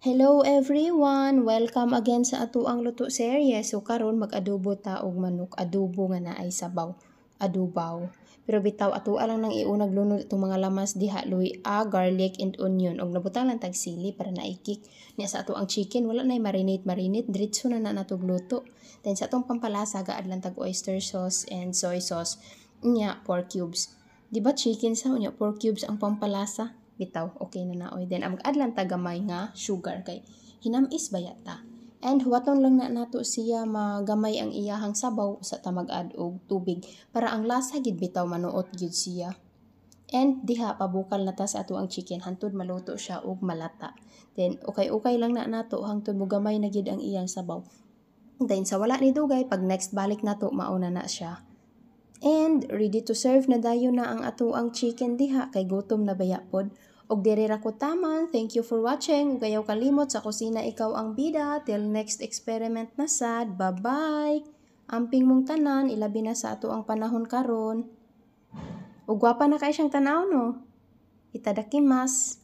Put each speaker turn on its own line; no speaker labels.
Hello everyone! Welcome again sa atuang luto series. So karon mag-adobo ta og manok, adobo nga naay sabaw, adobaw. Pero bitaw atoa lang nang iunag lunod itong mga lamas diha luya, garlic and onion og nabutang lang tag sili para naikik. Nya sa atoang chicken wala nay marinate, diretso na natog luto. Then sa atong pampalasa gaad lang tag oyster sauce and soy sauce. Nya pork cubes. Di ba chicken sa unya pork cubes ang pampalasa? Bitaw, okay na naoy. Then, ang adlan tagamay nga sugar kay hinamis bayata. And huwaton lang na nato siya magamay ang iyahang sabaw sa tamag-ad og tubig para ang lasa gid bitaw manuot gid siya. And diha pabukal na ta sa ato ang chicken hantod maluto siya og malata. Then ukay-ukay lang na nato hangtod mo gamay na gid ang iyang sabaw. Then sa wala ni dugay pag next balik nato mauna na siya. And ready to serve na dayon na ang ato ang chicken diha kay gutom na baya pod. Og diri ra ko taman. Thank you for watching. Ug ayaw kalimot sa kusina ikaw ang bida. Till next experiment na sad. Bye-bye. Amping mong tanan ilabi na sa ato ang panahon karon. Ug gwapa na kay siyang tanaw no. Itadakimasu.